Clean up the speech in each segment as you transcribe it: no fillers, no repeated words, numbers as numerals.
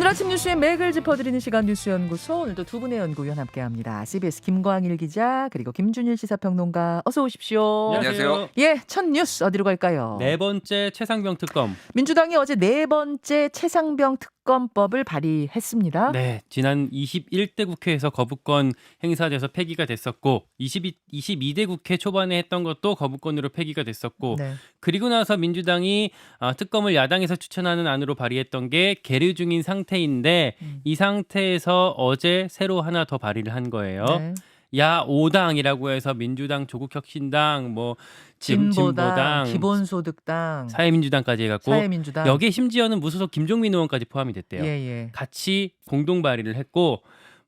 오늘 아침 뉴스의 맥을 짚어드리는 시간 뉴스연구소, 오늘도 두 분의 연구위원 함께합니다. CBS 김광일 기자 그리고 김준일 시사평론가, 어서 오십시오. 안녕하세요. 예, 첫 뉴스 어디로 갈까요? 네 번째 최상병 특검. 민주당이 어제 네 번째 최상병 특검법을 발의했습니다. 네, 지난 21대 국회에서 거부권 행사돼서 폐기가 됐었고 22대 국회 초반에 했던 것도 거부권으로 폐기가 됐었고 네. 그리고 나서 민주당이 특검을 야당에서 추천하는 안으로 발의했던 게 계류 중인 상태인데 이 상태에서 어제 새로 하나 더 발의를 한 거예요. 네. 야 5당이라고 해서 민주당, 조국혁신당, 뭐 진보당, 기본소득당, 사회민주당까지 해갖고 사회민주당. 여기에 심지어는 무소속 김종민 의원까지 포함이 됐대요. 예. 같이 공동 발의를 했고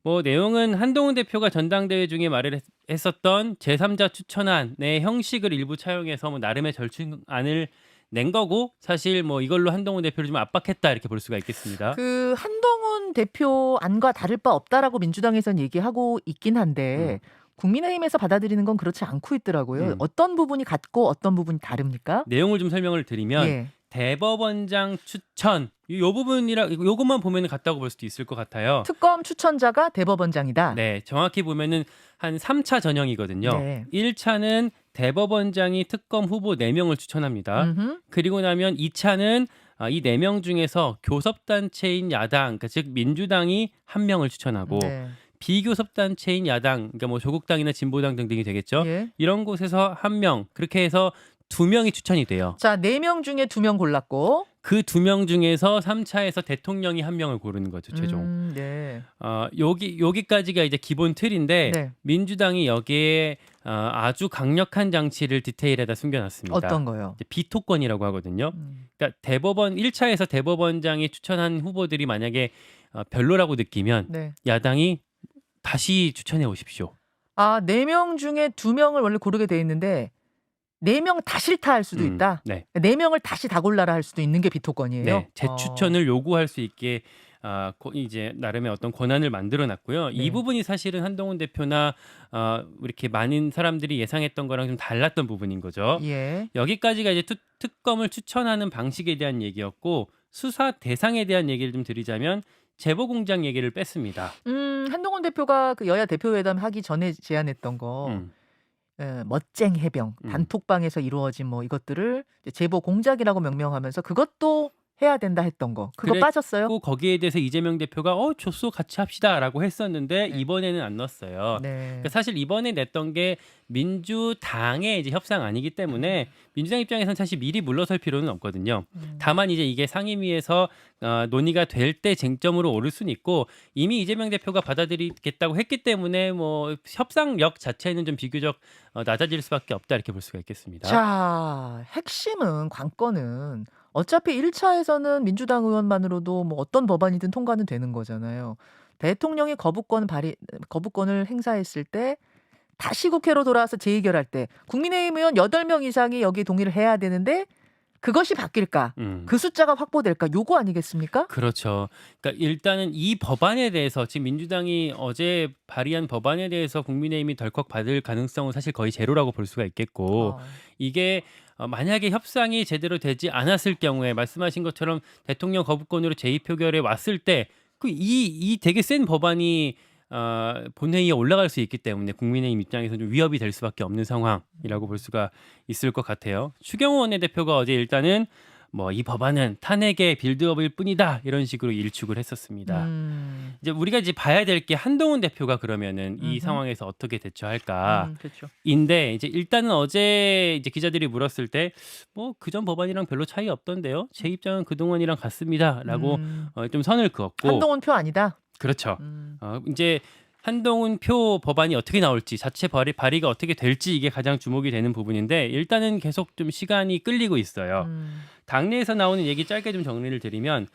뭐 내용은 한동훈 대표가 전당대회 중에 말을 했었던 제3자 추천안의 형식을 일부 차용해서 뭐 나름의 절충안을 낸 거고, 사실 뭐 이걸로 한동훈 대표를 좀 압박했다 이렇게 볼 수가 있겠습니다. 그 한동훈 대표 안과 다를 바 없다라고 민주당에서는 얘기하고 있긴 한데 국민의힘에서 받아들이는 건 그렇지 않고 있더라고요. 어떤 부분이 같고 어떤 부분이 다릅니까? 내용을 좀 설명을 드리면 예. 대법원장 추천 요 부분이라 요것만 보면 같다고 볼 수도 있을 것 같아요. 특검 추천자가 대법원장이다. 네, 정확히 보면은 한 3차 전형이거든요. 네. 1차는 대법원장이 특검 후보 4명을 추천합니다. 그리고 나면 2차는 이 4명 중에서 교섭단체인 야당, 그러니까 즉 민주당이 1명을 추천하고 네. 비교섭단체인 야당, 그러니까 뭐 조국당이나 진보당 등등이 되겠죠. 예. 이런 곳에서 1명, 그렇게 해서 2명이 추천이 돼요. 자, 4명 중에 2명 골랐고 그 2명 중에서 3차에서 대통령이 1명을 고르는 거죠, 최종. 네. 여기까지가 이제 기본 틀인데 네. 민주당이 여기에 아주 강력한 장치를 디테일에다 숨겨놨습니다. 어떤 거요? 이제 비토권이라고 하거든요. 그러니까 대법원 1차에서 대법원장이 추천한 후보들이 만약에 별로라고 느끼면 네. 야당이 다시 추천해 오십시오. 아, 4명 중에 2명을 원래 고르게 돼 있는데 4명 다 싫다 할 수도 있다. 네. 4명을 다시 다 골라라 할 수도 있는 게 비토권이에요. 네, 재추천을 요구할 수 있게 이제 나름의 어떤 권한을 만들어놨고요. 이 부분이 사실은 한동훈 대표나 이렇게 많은 사람들이 예상했던 거랑 좀 달랐던 부분인 거죠. 예. 여기까지가 이제 특검을 추천하는 방식에 대한 얘기였고, 수사 대상에 대한 얘기를 좀 드리자면 제보공장 얘기를 뺐습니다. 한동훈 대표가 그 여야 대표회담 하기 전에 제안했던 거 멋쟁 해병, 단톡방에서 이루어진 뭐 이것들을 이제 제보 공작이라고 명명하면서 그것도 해야 된다 했던 거, 그거 빠졌어요? 또 거기에 대해서 이재명 대표가 좋소 같이 합시다라고 했었는데 이번에는 안 넣었어요. 네. 그러니까 사실 이번에 냈던 게 민주당의 이제 협상 아니기 때문에 민주당 입장에서는 사실 미리 물러설 필요는 없거든요. 다만 이제 이게 상임위에서 논의가 될 때 쟁점으로 오를 수는 있고, 이미 이재명 대표가 받아들이겠다고 했기 때문에 뭐 협상력 자체는 좀 비교적 낮아질 수밖에 없다 이렇게 볼 수가 있겠습니다. 자, 핵심은 관건은 어차피 1차에서는 민주당 의원만으로도 뭐 어떤 법안이든 통과는 되는 거잖아요. 대통령이 거부권을 행사했을 때 다시 국회로 돌아와서 재의결할 때 국민의힘 의원 8명 이상이 여기에 동의를 해야 되는데 그것이 바뀔까? 그 숫자가 확보될까? 요거 아니겠습니까? 그렇죠. 그러니까 일단은 이 법안에 대해서 지금 민주당이 어제 발의한 법안에 대해서 국민의힘이 덜컥 받을 가능성은 사실 거의 제로라고 볼 수가 있겠고, 이게 만약에 협상이 제대로 되지 않았을 경우에 말씀하신 것처럼 대통령 거부권으로 제2표결에 왔을 때 이 되게 센 법안이 본회의에 올라갈 수 있기 때문에 국민의힘 입장에서 좀 위협이 될 수밖에 없는 상황이라고 볼 수가 있을 것 같아요. 추경호 원내대표가 어제 일단은 뭐 이 법안은 탄핵의 빌드업일 뿐이다 이런 식으로 일축을 했었습니다. 이제 우리가 이제 봐야 될 게 한동훈 대표가 그러면은 이 상황에서 어떻게 대처할까? 그렇죠. 인데 이제 일단은 어제 이제 기자들이 물었을 때 뭐 그전 법안이랑 별로 차이 없던데요. 제 입장은 그동안이랑 같습니다라고 좀 선을 그었고. 한동훈 표 아니다. 그렇죠. 이제 한동훈 표 법안이 어떻게 나올지, 자체 발의가 어떻게 될지 이게 가장 주목이 되는 부분인데, 일단은 계속 좀 시간이 끌리고 있어요. 당내에서 나오는 얘기 짧게 좀 정리를 드리면,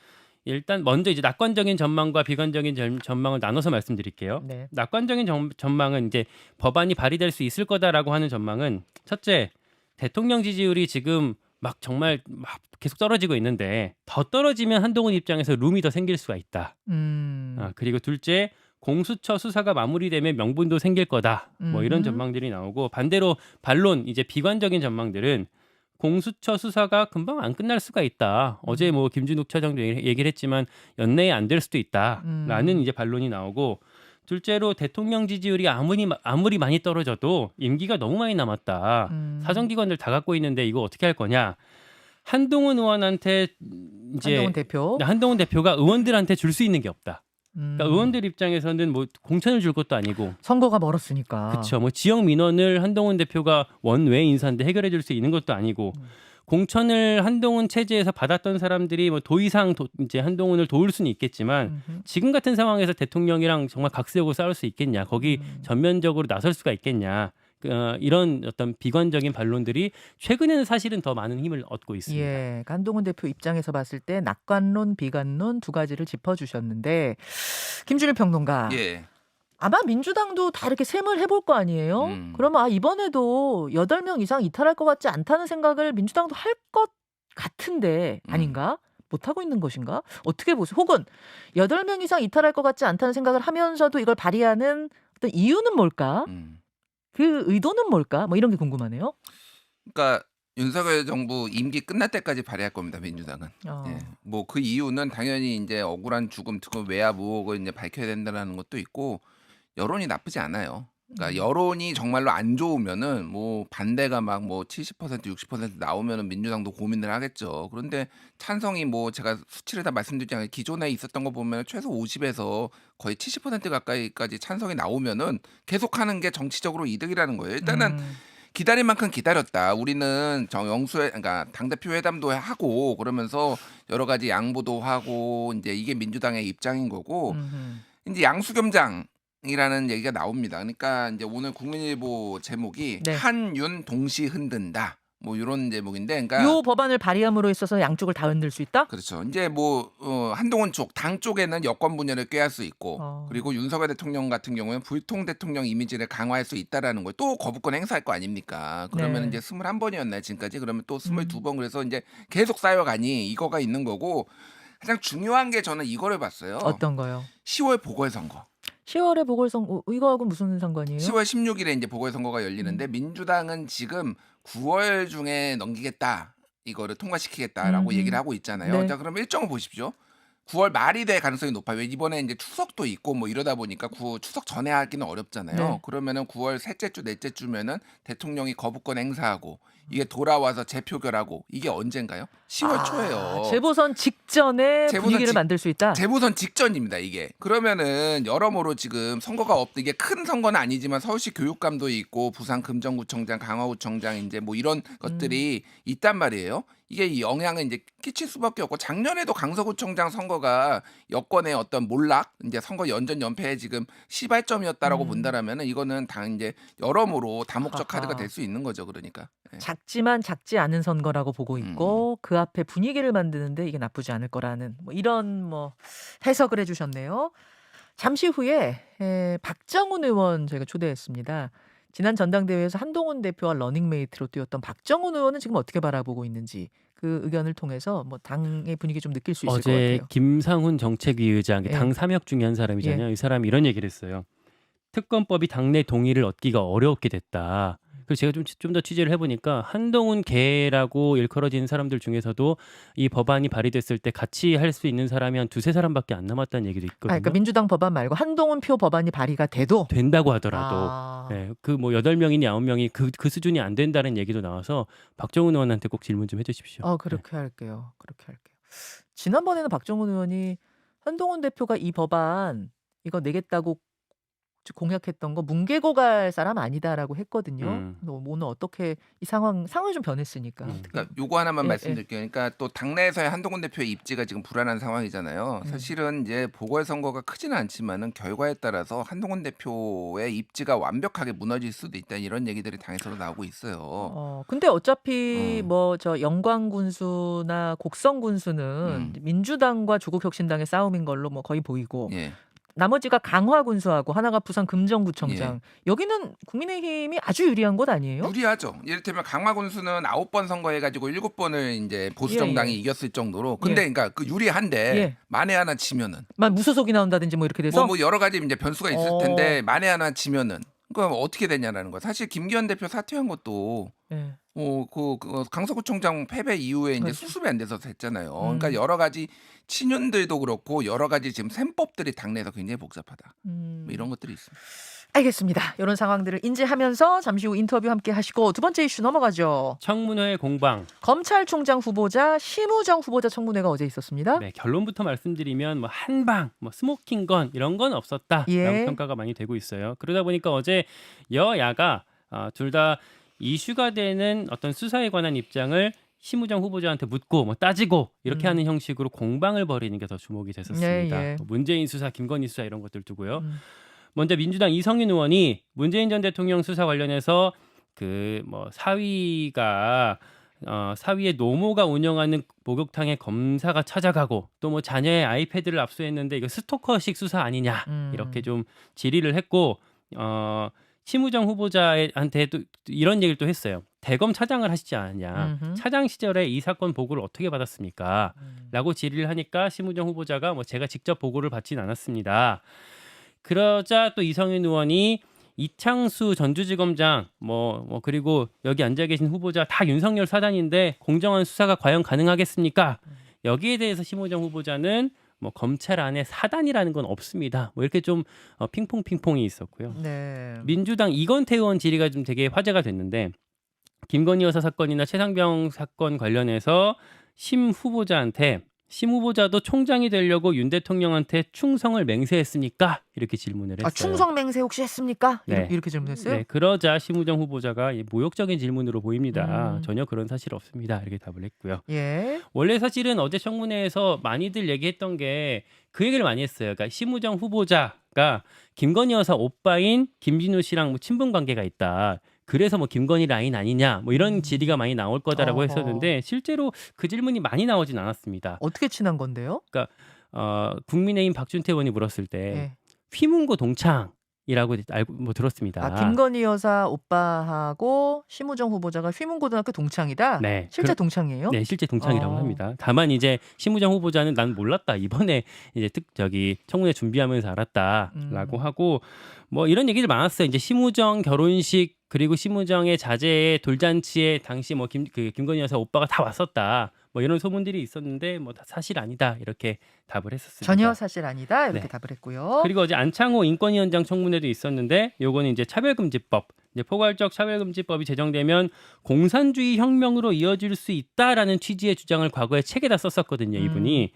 일단 먼저 이제 낙관적인 전망과 비관적인 전망을 나눠서 말씀드릴게요. 네. 낙관적인 전망은 이제 법안이 발의될 수 있을 거다라고 하는 전망은, 첫째, 대통령 지지율이 지금 정말 계속 떨어지고 있는데 더 떨어지면 한동훈 입장에서 룸이 더 생길 수가 있다. 그리고 둘째, 공수처 수사가 마무리되면 명분도 생길 거다. 뭐 이런 전망들이 나오고, 반대로 반론, 이제 비관적인 전망들은 공수처 수사가 금방 안 끝날 수가 있다. 어제 뭐 김진욱 차장도 얘기를 했지만 연내에 안 될 수도 있다라는 이제 반론이 나오고 둘째로 대통령 지지율이 아무리 많이 떨어져도 임기가 너무 많이 남았다. 사정기관들 다 갖고 있는데 이거 어떻게 할 거냐? 한동훈 의원한테 이제 한동훈 대표가 의원들한테 줄 수 있는 게 없다. 그러니까 의원들 입장에서는 뭐 공천을 줄 것도 아니고 선거가 멀었으니까. 그렇죠. 뭐 지역 민원을 한동훈 대표가 원외 인사인데 해결해 줄 수 있는 것도 아니고 공천을 한동훈 체제에서 받았던 사람들이 뭐 도의상 이제 한동훈을 도울 수는 있겠지만 지금 같은 상황에서 대통령이랑 정말 각세우고 싸울 수 있겠냐? 거기 전면적으로 나설 수가 있겠냐? 이런 어떤 비관적인 반론들이 최근에는 사실은 더 많은 힘을 얻고 있습니다. 예, 한동훈 대표 입장에서 봤을 때 낙관론, 비관론 두 가지를 짚어주셨는데 김준일 평론가. 예. 아마 민주당도 다 이렇게 셈을 해볼 거 아니에요? 그러면 이번에도 8명 이상 이탈할 것 같지 않다는 생각을 민주당도 할 것 같은데 아닌가? 못하고 있는 것인가? 어떻게 보세요? 혹은 8명 이상 이탈할 것 같지 않다는 생각을 하면서도 이걸 발의하는 어떤 이유는 뭘까? 그 의도는 뭘까? 뭐 이런 게 궁금하네요. 그러니까 윤석열 정부 임기 끝날 때까지 발의할 겁니다. 민주당은. 예. 뭐 그 이유는 당연히 이제 억울한 죽음 특검 외압 의혹을 이제 밝혀야 된다는 것도 있고 여론이 나쁘지 않아요. 그러니까 여론이 정말로 안 좋으면은 뭐 반대가 막 뭐 70% 60% 나오면은 민주당도 고민을 하겠죠. 그런데 찬성이 뭐 제가 수치를 다 말씀드리지 않아요. 기존에 있었던 거 보면 최소 50에서 거의 70% 가까이까지 찬성이 나오면은 계속하는 게 정치적으로 이득이라는 거예요. 일단은 기다릴 만큼 기다렸다. 우리는 그러니까 당대표 회담도 하고 그러면서 여러 가지 양보도 하고 이제 이게 민주당의 입장인 거고 이제 양수겸장 이라는 얘기가 나옵니다. 그러니까 이제 오늘 국민일보 제목이 네. 한윤 동시 흔든다. 뭐 이런 제목인데, 그러니까 요 법안을 발의함으로 있어서 양쪽을 다 흔들 수 있다? 그렇죠. 이제 뭐 한동훈 쪽, 당 쪽에는 여권 분열을 꾀할 수 있고, 그리고 윤석열 대통령 같은 경우는 불통 대통령 이미지를 강화할 수 있다라는 걸 또 거부권 행사할 거 아닙니까? 그러면 이제 21번이었나요 지금까지? 그러면 또 22번 그래서 이제 계속 쌓여가니 이거가 있는 거고 가장 중요한 게 저는 이거를 봤어요. 어떤 거요? 10월 보궐선거. 10월에 보궐선거 이거하고 무슨 상관이에요? 10월 16일에 이제 보궐선거가 열리는데 민주당은 지금 9월 중에 넘기겠다. 이거를 통과시키겠다라고 얘기를 하고 있잖아요. 네. 자, 그럼 일정을 보십시오. 9월 말이 될 가능성이 높아요. 이번에 이제 추석도 있고 뭐 이러다 보니까 추석 전에 하기는 어렵잖아요. 네. 그러면은 9월 셋째 주, 넷째 주면은 대통령이 거부권 행사하고 이게 돌아와서 재표결하고 이게 언젠가요? 10월 초예요. 재보선 직전에 분위기를 만들 수 있다. 재보선 직전입니다, 이게. 그러면은 여러모로 지금 선거가 이게 큰 선거는 아니지만 서울시 교육감도 있고 부산 금정구청장, 강화구청장 이제 뭐 이런 것들이 있단 말이에요. 이게 영향을 이제 끼칠 수밖에 없고 작년에도 강서구청장 선거가 여권의 어떤 몰락, 이제 선거 연전 연패의 지금 시발점이었다라고 본다라면은 이거는 당 이제 여러모로 다목적 카드가 될 수 있는 거죠, 그러니까. 예. 작지만 작지 않은 선거라고 보고 있고 그 앞에 분위기를 만드는데 이게 나쁘지 않을 거라는 뭐 이런 뭐 해석을 해주셨네요. 잠시 후에 박정훈 의원 저희가 초대했습니다. 지난 전당대회에서 한동훈 대표와 러닝메이트로 뛰었던 박정훈 의원은 지금 어떻게 바라보고 있는지 그 의견을 통해서 뭐 당의 분위기 좀 느낄 수 있을 것 어제 같아요. 김상훈 정책위 의장, 예. 당 3역 중에 한 사람이잖아요. 이 사람이 이런 얘기를 했어요. 특검법이 당내 동의를 얻기가 어렵게 됐다. 그래서 제가 좀 더 취재를 해보니까 한동훈 계라고 일컬어지는 사람들 중에서도 이 법안이 발의됐을 때 같이 할 수 있는 사람이 한 2-3사람밖에 안 남았다는 얘기도 있거든요. 그러니까 민주당 법안 말고 한동훈 표 법안이 발의가 돼도 된다고 하더라도 그 뭐 8명이니 9명이 그 수준이 안 된다는 얘기도 나와서 박정훈 의원한테 꼭 질문 좀 해주십시오. 그렇게 할게요. 그렇게 할게요. 지난번에는 박정훈 의원이 한동훈 대표가 이 법안 이거 내겠다고 공약했던 거 뭉개고 갈 사람 아니다라고 했거든요. 오늘 어떻게 이 상황이 좀 변했으니까. 그러니까 요거 하나만 예, 말씀드릴게요. 그러니까 또 당내에서의 한동훈 대표의 입지가 지금 불안한 상황이잖아요. 사실은 이제 보궐선거가 크지는 않지만은 결과에 따라서 한동훈 대표의 입지가 완벽하게 무너질 수도 있다 이런 얘기들이 당에서도 나오고 있어요. 근데 어차피 뭐 저 영광군수나 곡성군수는 민주당과 조국혁신당의 싸움인 걸로 뭐 거의 보이고 예. 나머지가 강화군수하고 하나가 부산 금정구청장. 여기는 국민의힘이 아주 유리한 곳 아니에요? 유리하죠. 이를테면 강화군수는 9번 선거해가지고 7번을 이제 보수 정당이 이겼을 정도로. 근데 그러니까 그 유리한데 만에 하나 지면은. 무소속이 나온다든지 뭐 이렇게 돼서 뭐 여러 가지 이제 변수가 있을 텐데 만에 하나 지면은 그럼 어떻게 되냐라는 거. 사실 김기현 대표 사퇴한 것도 강서구청장 패배 이후에 인제 그렇죠. 수습이 안 돼서 됐잖아요. 그러니까 음. 여러 가지 친윤들도 그렇고 여러 가지 지금 셈법들이 당내에서 굉장히 복잡하다. 뭐 이런 음. 것들이 있습니다. 알겠습니다. 요런 상황들을 인지하면서 잠시 후 인터뷰 함께 하시고 두 번째 이슈 넘어가죠. 청문회 공방. 검찰총장 후보자 심우정 후보자 청문회가 어제 있었습니다. 네, 결론부터 말씀드리면 뭐 한방, 뭐 스모킹건 이런 건 없었다라고 예. 평가가 많이 되고 있어요. 그러다 보니까 어제 여야가 둘 다 이슈가 되는 어떤 수사에 관한 입장을 심우정 후보자한테 묻고 뭐 따지고 이렇게 하는 형식으로 공방을 벌이는 게 더 주목이 됐었습니다. 예. 뭐 문재인 수사, 김건희 수사 이런 것들 두고요. 음. 먼저 민주당 이성윤 의원이 문재인 전 대통령 수사 관련해서 그 뭐 사위의 노모가 운영하는 목욕탕에 검사가 찾아가고 또 뭐 자녀의 아이패드를 압수했는데 이거 스토커식 수사 아니냐 이렇게 좀 질의를 했고 심우정 후보자한테 또 이런 얘기를 또 했어요. 대검 차장을 하시지 않았냐. 음흠. 차장 시절에 이 사건 보고를 어떻게 받았습니까? 라고 질의를 하니까 심우정 후보자가 뭐 제가 직접 보고를 받진 않았습니다. 그러자 또 이성윤 의원이 이창수 전주지검장 그리고 여기 앉아 계신 후보자 다 윤석열 사단인데 공정한 수사가 과연 가능하겠습니까? 여기에 대해서 심우정 후보자는 뭐 검찰 안에 사단이라는 건 없습니다. 뭐 이렇게 좀 핑퐁이 있었고요. 네. 민주당 이건태 의원 질의가 좀 되게 화제가 됐는데 김건희 여사 사건이나 최상병 사건 관련해서 심 후보자도 총장이 되려고 윤 대통령한테 충성을 맹세했습니까? 이렇게 질문을 했어요. 충성 맹세 혹시 했습니까? 네. 이렇게 질문했어요? 네, 그러자 심우정 후보자가 모욕적인 질문으로 보입니다. 음. 전혀 그런 사실 없습니다. 이렇게 답을 했고요. 예. 원래 사실은 어제 청문회에서 많이들 얘기했던 게 그 얘기를 많이 했어요. 그러니까 심우정 후보자가 김건희 여사 오빠인 김진우 씨랑 뭐 친분 관계가 있다. 그래서 뭐 김건희 라인 아니냐 뭐 이런 질의가 많이 나올 거다라고 어허. 했었는데 실제로 그 질문이 많이 나오진 않았습니다. 어떻게 친한 건데요? 국민의힘 박준태 의원이 물었을 때 예. 휘문고 동창이라고 알고 들었습니다. 김건희 여사 오빠하고 심우정 후보자가 휘문고등학교 동창이다. 네, 실제 동창이에요? 네, 실제 동창이라고 어. 합니다. 다만 이제 심우정 후보자는 난 몰랐다. 이번에 이제 청문회 준비하면서 알았다라고 하고 뭐 이런 얘기들 많았어요. 이제 심우정 결혼식 그리고 심우정의 자제의 돌잔치에 당시 뭐 김건희 여사 오빠가 다 왔었다. 뭐 이런 소문들이 있었는데 뭐 다 사실 아니다. 이렇게 답을 했었습니다. 전혀 사실 아니다. 이렇게 네. 답을 했고요. 그리고 어제 안창호 인권위원장 청문회도 있었는데 요거는 이제 차별금지법, 이제 포괄적 차별금지법이 제정되면 공산주의 혁명으로 이어질 수 있다라는 취지의 주장을 과거에 책에다 썼었거든요. 이분이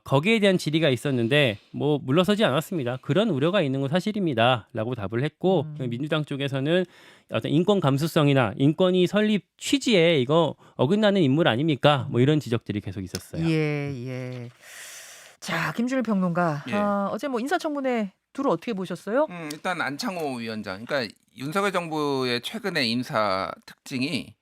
거기에 대한 질의가 있었는데 뭐 물러서지 않았습니다. 그런 우려가 있는 건 사실입니다라고 답을 했고 민주당 쪽에서는 어떤 인권 감수성이나 인권위 설립 취지에 이거 어긋나는 인물 아닙니까? 뭐 이런 지적들이 계속 있었어요. 예. 자, 김준일 평론가. 예. 어제 뭐 인사청문회 둘을 어떻게 보셨어요? 일단 안창호 위원장. 그러니까 윤석열 정부의 최근의 인사 특징이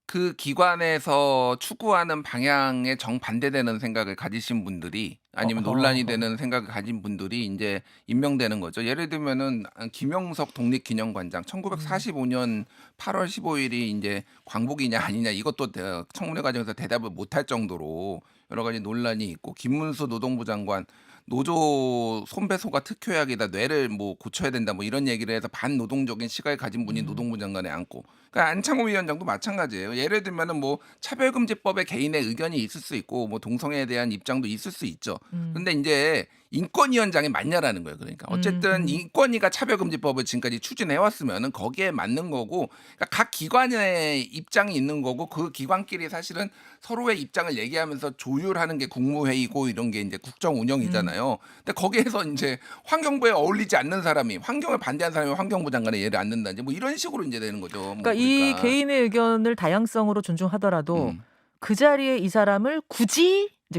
그 기관에서 추구하는 방향에 정반대되는 생각을 가지신 분들이 아니면 논란이 되는 생각을 가진 분들이 이제 임명되는 거죠. 예를 들면은 김영석 독립기념관장 1945년 8월 15일이 이제 광복이냐 아니냐 이것도 청문회 과정에서 대답을 못할 정도로 여러 가지 논란이 있고 김문수 노동부 장관 노조 손배소가 특효약이다 뇌를 뭐 고쳐야 된다 뭐 이런 얘기를 해서 반노동적인 시각을 가진 분이 노동부 장관에 앉고 그러니까 안창호 위원장도 마찬가지예요. 예를 들면은 뭐 차별금지법에 개인의 의견이 있을 수 있고 뭐 동성애에 대한 입장도 있을 수 있죠. 근데 이제 인권위원장이 맞냐라는 거예요. 그러니까 어쨌든 인권위가 차별금지법을 지금까지 추진해 왔으면은 거기에 맞는 거고 그러니까 각 기관의 입장이 있는 거고 그 기관끼리 사실은 서로의 입장을 얘기하면서 조율하는 게 국무회의고 이런 게 이제 국정 운영이잖아요. 근데 거기에서 이제 환경부에 어울리지 않는 사람이 환경을 반대하는 사람이 환경부 장관의 예를 안 든다든지 뭐 이런 식으로 이제 되는 거죠. 뭐 그러니까 이 개인의 의견을 다양성으로 존중하더라도 그 자리에 이 사람을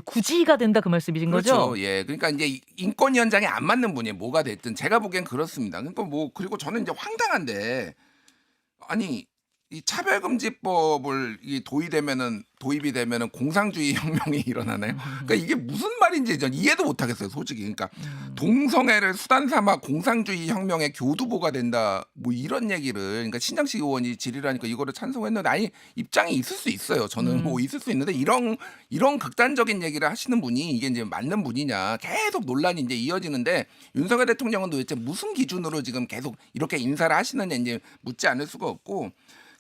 굳이가 된다 그 말씀이신 그렇죠. 거죠? 예. 그러니까 이제 인권위원장에 안 맞는 분이 뭐가 됐든 제가 보기엔 그렇습니다. 그러니까 뭐 그리고 저는 이제 황당한데 아니 이 차별금지법을 도입이 되면은 공산주의 혁명이 일어나나요? 그러니까 이게 무슨 말인지 전 이해도 못하겠어요, 솔직히. 그러니까 동성애를 수단 삼아 공산주의 혁명의 교두보가 된다, 뭐 이런 얘기를. 그러니까 신장식 의원이 질의를 하니까 이거를 찬성했는데 아니 입장이 있을 수 있어요. 저는 뭐 있을 수 있는데 이런 극단적인 얘기를 하시는 분이 이게 이제 맞는 분이냐 계속 논란이 이제 이어지는데 윤석열 대통령은 도대체 무슨 기준으로 지금 계속 이렇게 인사를 하시느냐 이제 묻지 않을 수가 없고.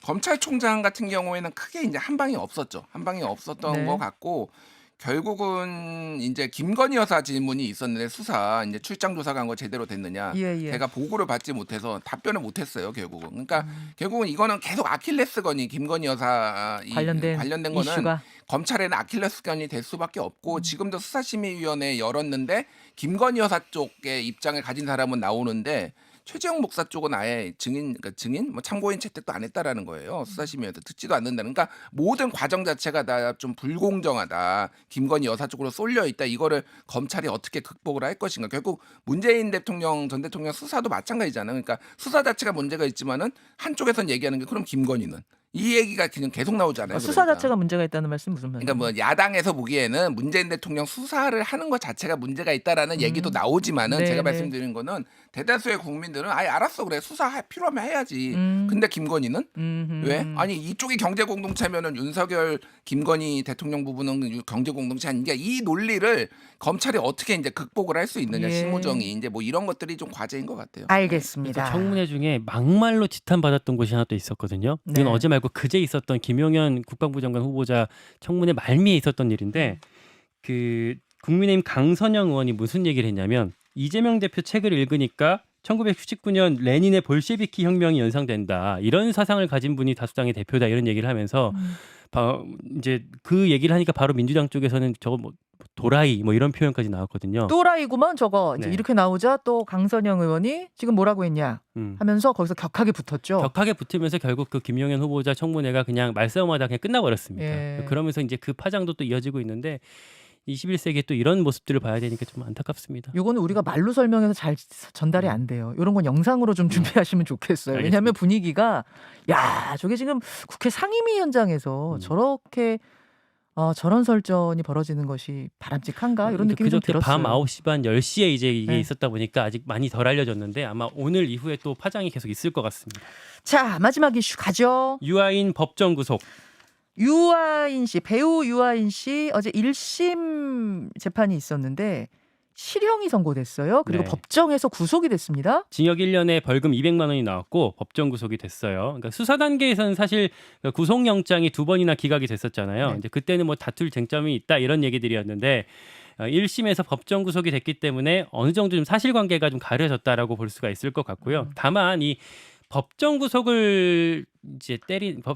검찰총장 같은 경우에는 크게 이제 한 방이 없었죠. 한 방이 없었던 네. 것 같고 결국은 이제 김건희 여사 질문이 있었는데 수사 이제 출장 조사 간 거 제대로 됐느냐? 예, 예. 제가 보고를 받지 못해서 답변을 못했어요. 결국은. 그러니까 결국은 이거는 계속 아킬레스건이 김건희 여사 관련된 거는 이슈가 검찰에는 아킬레스건이 될 수밖에 없고 지금도 수사심의위원회 열었는데 김건희 여사 쪽의 입장을 가진 사람은 나오는데 최재형 목사 쪽은 아예 그러니까 증인, 뭐 참고인 채택도 안 했다라는 거예요. 수사심의위원회 듣지도 않는다는. 그러니까 모든 과정 자체가 다 좀 불공정하다. 김건희 여사 쪽으로 쏠려 있다. 이거를 검찰이 어떻게 극복을 할 것인가. 결국 문재인 대통령 전 대통령 수사도 마찬가지잖아요. 그러니까 수사 자체가 문제가 있지만은 한쪽에선 얘기하는 게 그럼 김건희는 이 얘기가 그냥 계속 나오잖아요. 수사 그러니까. 자체가 문제가 있다는 말씀 무슨 말이에요? 그러니까 뭐 야당에서 보기에는 문재인 대통령 수사를 하는 것 자체가 문제가 있다라는 얘기도 나오지만은 네, 제가 네. 말씀드린 거는 대다수의 국민들은 아예 알았어 그래 수사 필요하면 해야지. 근데 김건희는 왜? 아니 이쪽이 경제 공동체면은 윤석열 김건희 대통령 부부는 경제 공동체 아닌가 이 논리를 검찰이 어떻게 이제 극복을 할 수 있느냐 예. 심우정이 이제 뭐 이런 것들이 좀 과제인 것 같아요. 알겠습니다. 그래서 청문회 중에 막말로 지탄받았던 곳이 하나 또 있었거든요. 이건 네. 어제 말고 그제 있었던 김용현 국방부 장관 후보자 청문회 말미에 있었던 일인데 그 국민의힘 강선영 의원이 무슨 얘기를 했냐면 이재명 대표 책을 읽으니까 1919년 레닌의 볼셰비키 혁명이 연상된다. 이런 사상을 가진 분이 다수당의 대표다. 이런 얘기를 하면서 이제 그 얘기를 하니까 바로 민주당 쪽에서는 저거 뭐 도라이 뭐 이런 표현까지 나왔거든요. 또라이구만 저거 이제 네. 이렇게 나오자 또 강선영 의원이 지금 뭐라고 했냐 하면서 거기서 격하게 붙었죠. 격하게 붙으면서 결국 그 김용현 후보자 청문회가 그냥 말싸움하다 그냥 끝나버렸습니다. 예. 그러면서 이제 그 파장도 또 이어지고 있는데 21세기에 또 이런 모습들을 봐야 되니까 좀 안타깝습니다. 요거는 우리가 말로 설명해서 잘 전달이 안 돼요. 이런 건 영상으로 좀 준비하시면 좋겠어요. 왜냐하면 알겠습니다. 분위기가 야 저게 지금 국회 상임위 현장에서 저렇게 저런 설전이 벌어지는 것이 바람직한가 이런 느낌이 좀 그저께 들었어요. 밤 9시 반 10시에 이제 이게 네. 있었다 보니까 아직 많이 덜 알려졌는데 아마 오늘 이후에 또 파장이 계속 있을 것 같습니다. 자 마지막 이슈 가죠. 유아인 법정 구속. 유아인 씨, 배우 유아인 씨 어제 1심 재판이 있었는데 실형이 선고됐어요. 그리고 네. 법정에서 구속이 됐습니다. 징역 1년에 벌금 200만 원이 나왔고 법정 구속이 됐어요. 그러니까 수사 단계에서는 사실 구속영장이 2번이나 기각이 됐었잖아요. 네. 이제 그때는 뭐 다툴 쟁점이 있다 이런 얘기들이었는데 1심에서 법정 구속이 됐기 때문에 어느 정도 좀 사실관계가 좀 가려졌다라고 볼 수가 있을 것 같고요. 다만 이 법정 구속을 이제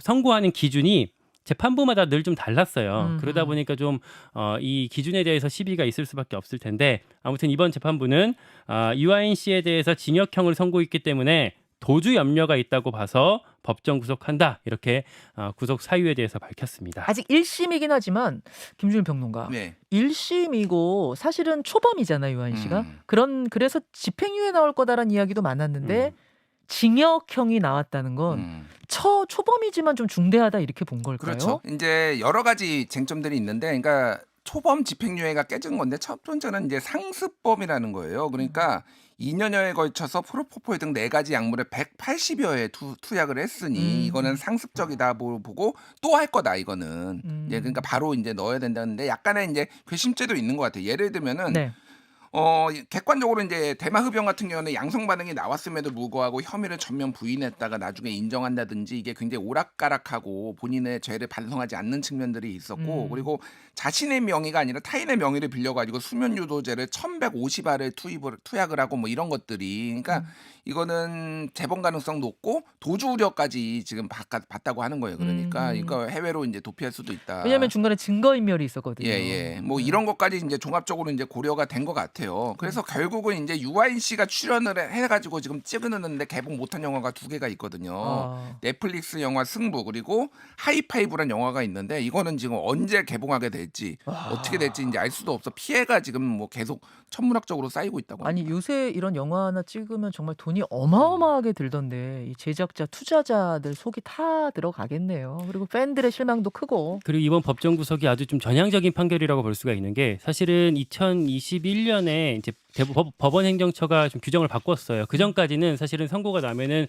선고하는 기준이 재판부마다 늘 좀 달랐어요. 그러다 보니까 좀 이 기준에 대해서 시비가 있을 수밖에 없을 텐데 아무튼 이번 재판부는 유아인 씨에 대해서 징역형을 선고했기 때문에 도주 염려가 있다고 봐서 법정 구속한다 이렇게 구속 사유에 대해서 밝혔습니다. 아직 1심이긴 하지만 김준일 평론가 네. 1심이고 사실은 초범이잖아요 유아인 씨가. 그래서 집행유예 나올 거다라는 이야기도 많았는데 징역형이 나왔다는 건 초범이지만 좀 중대하다 이렇게 본 걸까요? 그렇죠. 이제 여러 가지 쟁점들이 있는데, 그러니까 초범 집행유예가 깨진 건데 첫 번째는 이제 상습범이라는 거예요. 그러니까 2년여에 걸쳐서 프로포폴 등 4가지 약물을 180여 회 투약을 했으니 이거는 상습적이다 보고 또 할 거다 이거는. 이제 그러니까 바로 이제 넣어야 된다는데 약간의 이제 괘씸죄도 있는 것 같아요. 예를 들면은. 네. 객관적으로 이제 대마 흡연 같은 경우는 양성 반응이 나왔음에도 불구하고 혐의를 전면 부인했다가 나중에 인정한다든지 이게 굉장히 오락가락하고 본인의 죄를 반성하지 않는 측면들이 있었고 그리고 자신의 명의가 아니라 타인의 명의를 빌려가지고 수면 유도제를 1,150알을 투약을 하고 뭐 이런 것들이 그러니까 이거는 재범 가능성 높고 도주 우려까지 지금 받다고 하는 거예요. 그러니까 이거 해외로 이제 도피할 수도 있다. 왜냐하면 중간에 증거인멸이 있었거든요. 예. 뭐 이런 것까지 이제 종합적으로 이제 고려가 된 것 같아요. 그래서 결국은 이제 유아인 씨가 출연을 해가지고 지금 찍어놓는데 개봉 못한 영화가 2개가 있거든요. 넷플릭스 영화 승부 그리고 하이파이브란 영화가 있는데 이거는 지금 언제 개봉하게 될지 어떻게 될지 이제 알 수도 없어. 피해가 지금 뭐 계속 천문학적으로 쌓이고 있다고. 아니 요새 이런 영화 하나 찍으면 정말 돈이 어마어마하게 들던데 이 제작자 투자자들 속이 다 들어가겠네요. 그리고 팬들의 실망도 크고. 그리고 이번 법정 구속이 아주 좀 전향적인 판결이라고 볼 수가 있는 게 사실은 2021년에 이제 법원 행정처가 좀 규정을 바꿨어요. 그 전까지는 사실은 선고가 나면은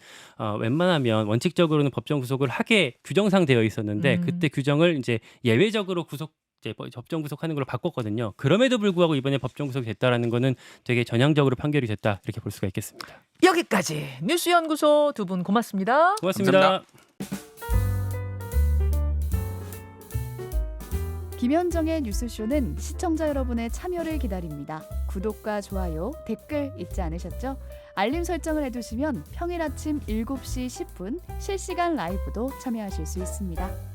웬만하면 원칙적으로는 법정 구속을 하게 규정상 되어 있었는데 그때 규정을 이제 예외적으로 법정 구속하는 걸로 바꿨거든요. 그럼에도 불구하고 이번에 법정 구속이 됐다라는 거는 되게 전향적으로 판결이 됐다 이렇게 볼 수가 있겠습니다. 여기까지 뉴스연구소 두 분 고맙습니다. 고맙습니다. 감사합니다. 김현정의 뉴스쇼는 시청자 여러분의 참여를 기다립니다. 구독과 좋아요, 댓글 잊지 않으셨죠? 알림 설정을 해두시면 평일 아침 7시 10분 실시간 라이브도 참여하실 수 있습니다.